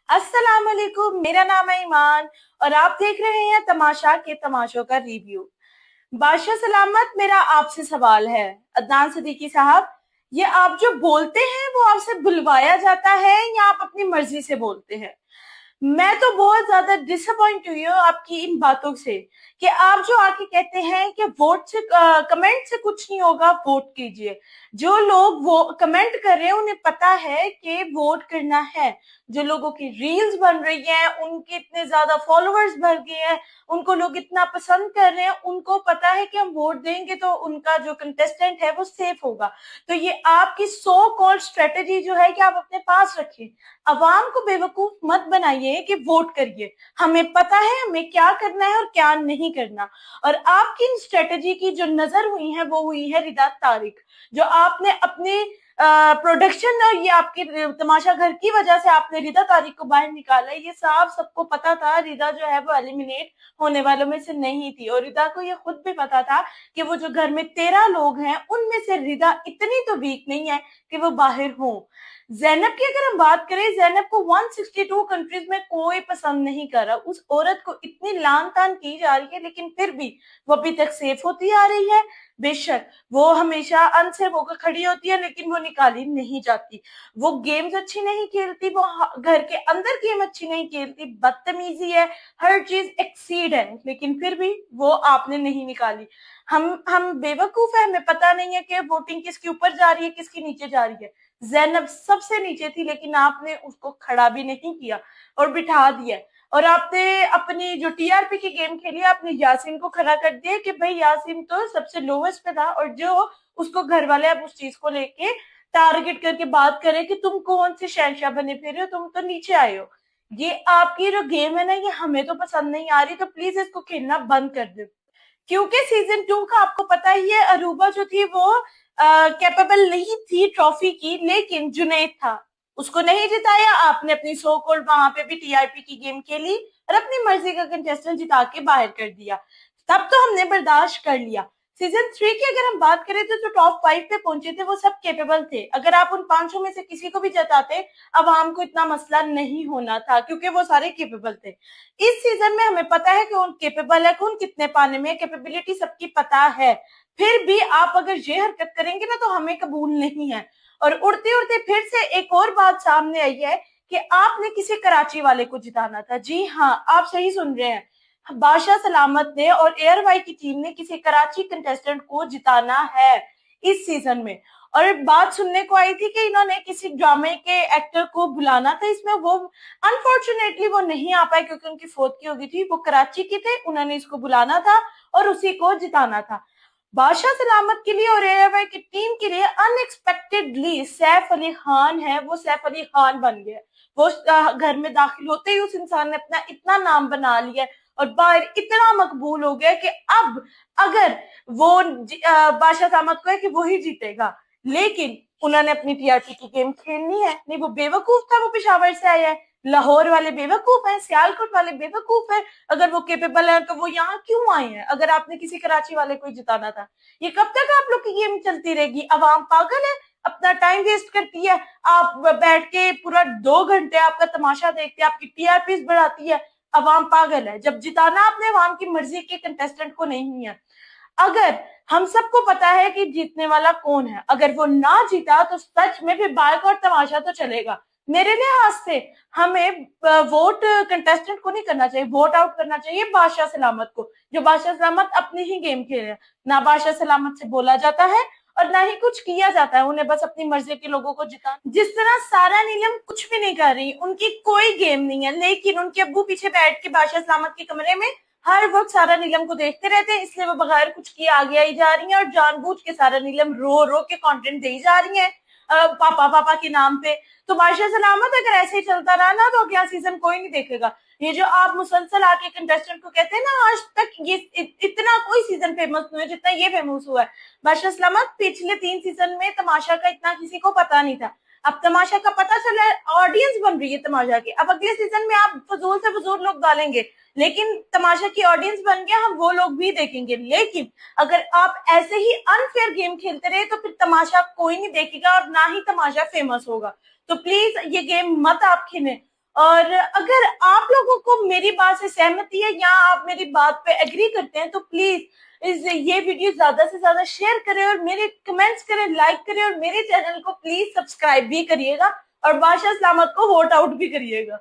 अस्सलाम वालेकुम, मेरा नाम है ईमान और आप देख रहे हैं तमाशा के तमाशों का रिव्यू। बादशाह सलामत, मेरा आपसे सवाल है। अदनान सिद्दीकी साहब, ये आप जो बोलते हैं वो आपसे बुलवाया जाता है या आप अपनी मर्जी से बोलते हैं? मैं तो बहुत ज्यादा डिसअपॉइंट हुई हूँ आपकी इन बातों से कि आप जो आके कहते हैं कि वोट से कमेंट से कुछ नहीं होगा, वोट कीजिए। जो लोग वो कमेंट कर रहे हैं उन्हें पता है कि वोट करना है। जो लोगों की रील्स बन रही हैं, उनके इतने ज्यादा फॉलोअर्स बढ़ गए हैं, उनको लोग इतना पसंद कर रहे हैं, उनको पता है कि हम वोट देंगे तो उनका जो कंटेस्टेंट है वो सेफ होगा। तो ये आपकी सो कॉल्ड स्ट्रेटेजी जो है कि आप अपने पास रखिए। अवाम को बेवकूफ मत बनाइए कि वोट करिए। हमें पता है हमें क्या करना है और क्या नहीं करना। और आपकी इन स्ट्रेटेजी की जो नजर हुई है वो हुई है रिदा तारिक। जो आपने अपने प्रोडक्शन और ये आपके तमाशा घर की वजह से आपने रिदा तारिक को बाहर निकाला है। ये साफ सबको पता था रिदा जो है वो एलिमिनेट होने वालों में से नहीं थी, और रिदा को ये खुद भी पता था कि वो जो घर में 13 लोग हैं उनमें से रिदा इतनी तो वीक नहीं है कि वो बाहर हो। जैनब की अगर हम बात करें, जैनब को 162 कंट्रीज में कोई पसंद नहीं कर रहा। उस औरत को इतनी लान तान की जा रही है, लेकिन फिर भी वो अभी तक सेफ होती आ रही है। बेशक वो हमेशा अनसेफ होकर खड़ी होती है, लेकिन वो निकाली नहीं जाती। वो गेम्स अच्छी नहीं खेलती, वो घर के अंदर गेम अच्छी नहीं खेलती, बदतमीजी है, हर चीज एक्सीड है, लेकिन फिर भी वो आपने नहीं निकाली। हम बेवकूफ है, हमें पता नहीं है कि वोटिंग किसके ऊपर जा रही है, किसके नीचे जा रही है। जैनब सबसे नीचे थी, लेकिन आपने उसको खड़ा भी नहीं किया और बिठा दिया। और आपने अपनी जो टीआरपी की गेम खेली, आपने यासीन को खड़ा कर दिया कि भाई यासीन तो सबसे लोवेस्ट पे था, और जो उसको घर वाले अब उस चीज को लेके टारगेट करके बात करें कि तुम कौन से शहंशाह बने फिर हो, तुम तो नीचे आए हो। ये आपकी जो गेम है ना, ये हमें तो पसंद नहीं आ रही, तो प्लीज इसको खेलना बंद कर दो। क्योंकि सीजन 2 का आपको पता ही है, अरूबा जो थी वो कैपेबल नहीं थी ट्रॉफी की, लेकिन जुनैद था, उसको नहीं जिताया। आपने अपनी सो कॉल्ड वहां पे भी टीआरपी की गेम खेली और अपनी मर्जी का कंटेस्टेंट जिता के बाहर कर दिया। तब तो हमने बर्दाश्त कर लिया। सीजन 3 की अगर हम बात करें तो जो टॉप 5 पे पहुंचे थे वो सब केपेबल थे। अगर आप उन 500 में से किसी को भी जताते, अवाम को इतना मसला नहीं होना था, क्योंकि वो सारे केपेबल थे। इस सीजन में हमें पता है कि कौन केपेबल है, कौन कितने पाने में, कैपेबिलिटी सबकी पता है। फिर भी आप अगर ये हरकत करेंगे ना तो हमें कबूल नहीं है। और उड़ते उड़ते फिर से एक और बात सामने आई है कि आपने किसी कराची वाले को जिताना था। जी हाँ, आप सही सुन रहे हैं, बादशाह सलामत ने और एयरवाई की टीम ने किसी कराची कंटेस्टेंट को जिताना है इस सीजन में। और बात सुनने को आई थी कि इन्होंने किसी ड्रामे के एक्टर को बुलाना था इसमें, वो अनफॉर्चुनेटली वो नहीं आ पाए क्योंकि उनकी फौतगी हो गई थी। वो कराची के थे, उन्होंने इसको बुलाना था और उसी को जिताना था। बादशाह सलामत के लिए और एयरवाई की टीम के लिए अनएक्सपेक्टेडली सैफ अली खान है, वो सैफ अली खान बन गया। वो घर में दाखिल होते ही उस इंसान ने अपना इतना नाम बना लिया और बाहर इतना मकबूल हो गया कि अब अगर वो बादशाह सलामत को है कि वो ही जीतेगा, लेकिन उन्होंने अपनी टीआरपी की गेम खेलनी है। नहीं, वो बेवकूफ था, वो पेशावर से आया है। लाहौर वाले बेवकूफ हैं, सियालकोट वाले बेवकूफ है। अगर वो केपेबल है तो वो यहाँ क्यों आए हैं? अगर आपने किसी कराची वाले को जिताना था। ये कब तक आप लोग की गेम चलती रहेगी? अवाम पागल है, अपना टाइम वेस्ट करती है। आप बैठ के पूरा 2 घंटे आपका तमाशा देखते हैं, आपकी टीआरपी बढ़ाती है। अवाम पागल है। जब जिताना आपने अवाम की मर्जी के कंटेस्टेंट को नहीं है। अगर हम सबको पता है कि जीतने वाला कौन है, अगर वो ना जीता तो सच में फिर बाइक और तमाशा तो चलेगा। मेरे लिहाज से हमें वोट कंटेस्टेंट को नहीं करना चाहिए, वोट आउट करना चाहिए बादशाह सलामत को, जो बादशाह सलामत अपनी ही गेम खेल रहे हैं। ना बादशाह सलामत से बोला जाता है और ना ही कुछ किया जाता है, उन्हें बस अपनी मर्जी के लोगों को जिता। जिस तरह सारा नीलम कुछ भी नहीं कर रही, उनकी कोई गेम नहीं है, लेकिन उनके अब्बू पीछे बैठ के बादशाह सलामत के कमरे में हर वक्त सारा नीलम को देखते रहते हैं, इसलिए वो बगैर कुछ किए आगे आई जा रही हैं और जानबूझ के सारा नीलम रो रो के कंटेंट दे जा रही है पापा पापा के नाम पे। तो बादशाह सलामत अगर ऐसे ही चलता रहा ना तो अगला सीजन कोई नहीं देखेगा। ये जो आप मुसलसल आके कंटेस्टेंट को कहते हैं ना, आज तक ये इतना कोई सीजन फेमस नहीं है जितना ये फेमस हुआ है। बादशाह सलामत पिछले 3 सीजन में तमाशा का इतना किसी को पता नहीं था, अब तमाशा का पता चला, ऑडियंस बन रही है तमाशा की। अब अगले सीजन में आप फजूल से फजूल लोग डालेंगे, लेकिन तमाशा की ऑडियंस बन गया, हम वो लोग भी देखेंगे। लेकिन अगर आप ऐसे ही अनफेयर गेम खेलते रहे तो फिर तमाशा कोई नहीं देखेगा और ना ही तमाशा फेमस होगा। तो प्लीज ये गेम मत आप खेलें। और अगर आप लोगों को मेरी बात से सहमति है या आप मेरी बात पे एग्री करते हैं तो प्लीज ये वीडियो ज्यादा से ज्यादा शेयर करें और मेरे कमेंट्स करें, लाइक करें और मेरे चैनल को प्लीज सब्सक्राइब भी करिएगा और बादशाह सलामत को वोट आउट भी करिएगा।